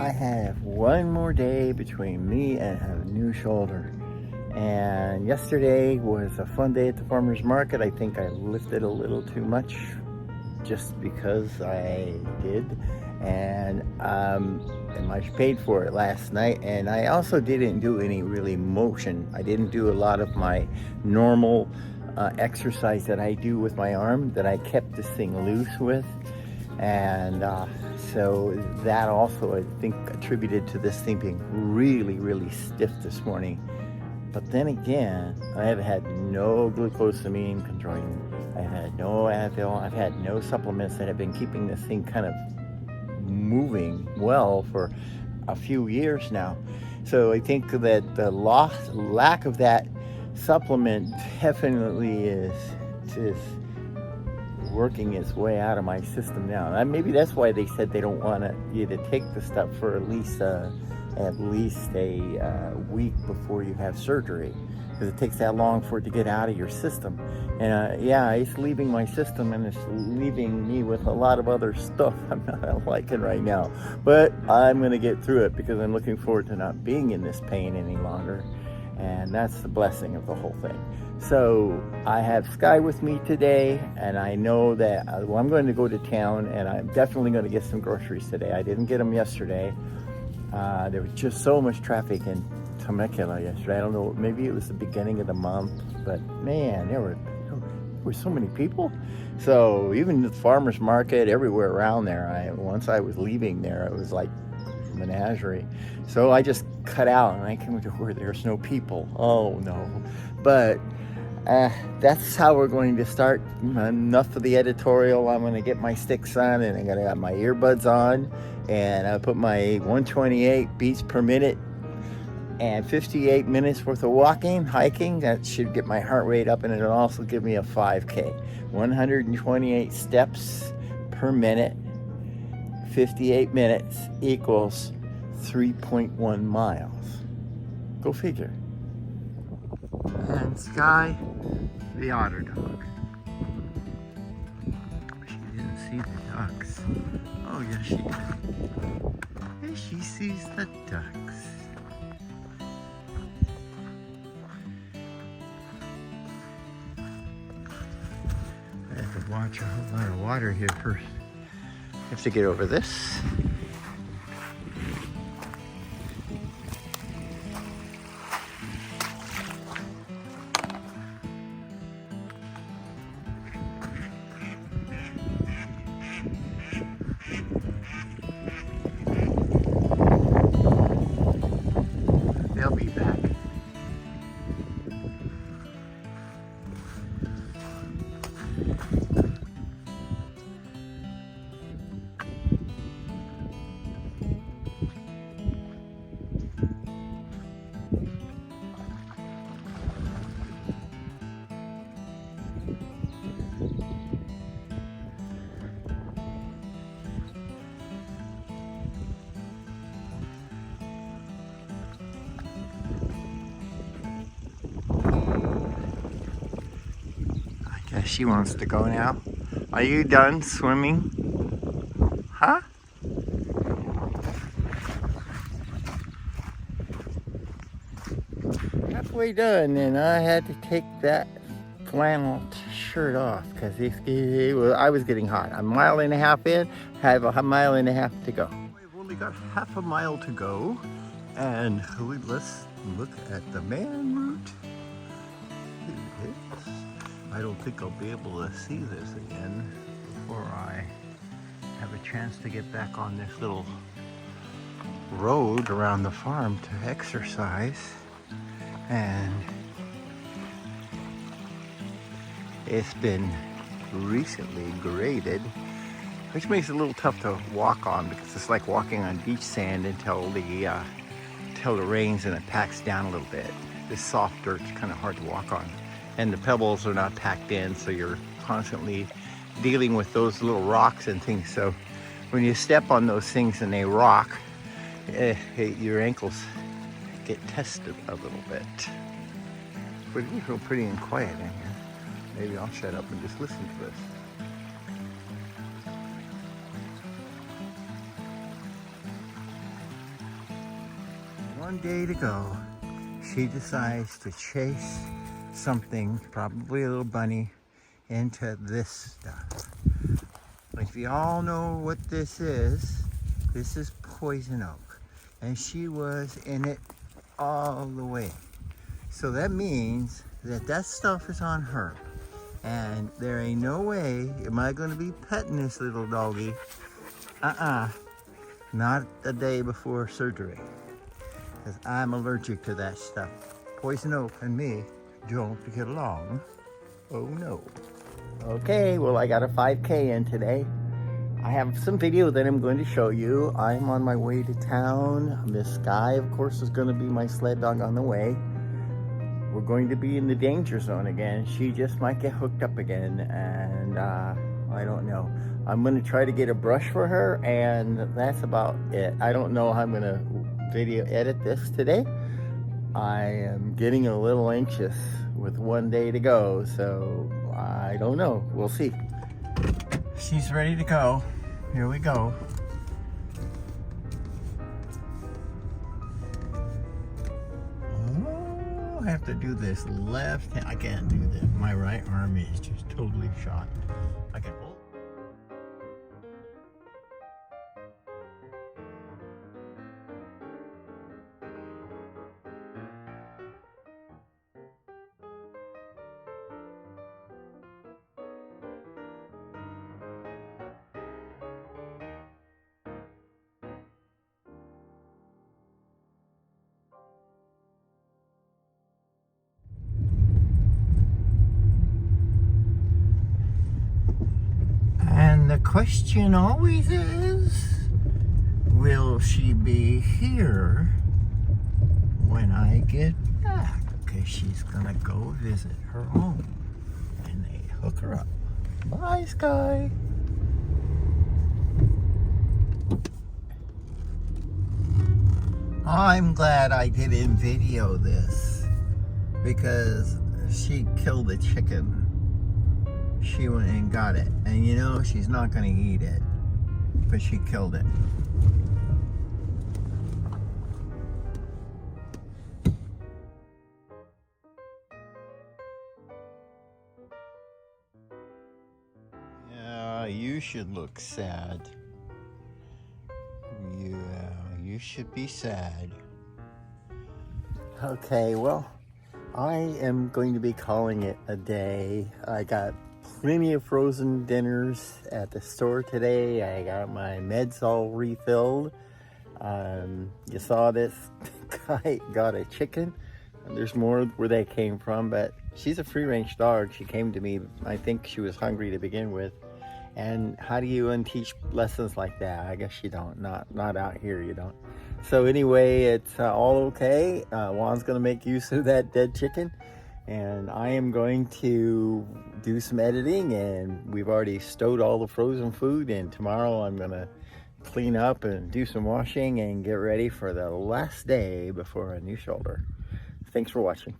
I have one more day between me and a new shoulder. And yesterday was a fun day at the farmer's market. I think I lifted a little too much just because I did. And I paid for it last night. And I also didn't do any really motion. I didn't do a lot of my normal exercise that I do with my arm that I kept this thing loose with. And so that also, I think, attributed to this thing being really, really stiff this morning. But then again, I have had no glucosamine controlling. I've had no Advil. I've had no supplements that have been keeping this thing kind of moving well for a few years now. So I think that the lack of that supplement definitely is just working its way out of my system now. And maybe that's why they said they don't want you to take the stuff for at least a week before you have surgery, because it takes that long for it to get out of your system. And yeah, it's leaving my system, and it's leaving me with a lot of other stuff I'm not liking right now. But I'm going to get through it because I'm looking forward to not being in this pain any longer. And that's the blessing of the whole thing. So I have Sky with me today, and I know that I'm going to go to town, and I'm definitely going to get some groceries today. I didn't get them yesterday. There was just so much traffic in Temecula yesterday. I don't know, maybe it was the beginning of the month, but man, there were so many people. So even the farmer's market, everywhere around there, once I was leaving there, it was like menagerie. So I just cut out, and I came to where there's no people. Oh no. But that's how we're going to start. Enough of the editorial. I'm going to get my sticks on, and I'm going to have my earbuds on, and I put my 128 beats per minute and 58 minutes worth of hiking. That should get my heart rate up, and it'll also give me a 5K. 128 steps per minute, 58 minutes equals 3.1 miles. Go figure. And Sky, the otter dog. She didn't see the ducks. Oh, yes, she did. And she sees the ducks. I have to watch a whole lot of water here first. I have to get over this. They'll be back. She wants to go now. Are you done swimming? Huh? Halfway done, and I had to take that flannel shirt off because I was getting hot. A mile and a half in, have a mile and a half to go. We've only got half a mile to go, and let's look at the man route. I don't think I'll be able to see this again before I have a chance to get back on this little road around the farm to exercise. And it's been recently graded, which makes it a little tough to walk on because it's like walking on beach sand until it rains and it packs down a little bit. This soft dirt's kind of hard to walk on. And the pebbles are not packed in, so you're constantly dealing with those little rocks and things. So when you step on those things and they rock, your ankles get tested a little bit. But it feels pretty and quiet in here. Maybe I'll shut up and just listen to this. One day to go, she decides to chase something, probably a little bunny, into this stuff. If you all know what this is poison oak. And she was in it all the way. So that means that that stuff is on her. And there ain't no way am I gonna be petting this little doggy. Not the day before surgery. Because I'm allergic to that stuff. Poison oak and me don't get along. Oh no. Okay, well I got a 5K in today. I have some video that I'm going to show you. I'm on my way to town. Miss Sky, of course, is going to be my sled dog on the way. We're going to be in the danger zone again. She just might get hooked up again, and I don't know. I'm going to try to get a brush for her, and that's about it. I don't know how I'm going to video edit this today. I am getting a little anxious with one day to go, so I don't know. We'll see. She's ready to go. Here we go. Oh, I have to do this left hand. I can't do that. My right arm is just totally shot. I can hold. The question always is, will she be here when I get back? Because she's gonna go visit her home and they hook her up. Bye, Sky. I'm glad I didn't video this because she killed the chicken. She went and got it, and you know she's not gonna eat it, but she killed it. Yeah, you should look sad. Yeah, you should be sad. Okay, well, I am going to be calling it a day. I got plenty of frozen dinners at the store today. I got my meds all refilled. You saw this guy got a chicken. There's more where they came from, but she's a free-range dog. She came to me, I think she was hungry to begin with. And how do you unteach lessons like that? I guess you don't. Not out here, you don't. So anyway, it's all okay. Juan's gonna make use of that dead chicken. And I am going to do some editing, and we've already stowed all the frozen food, and tomorrow I'm gonna clean up and do some washing and get ready for the last day before a new shoulder. Thanks for watching.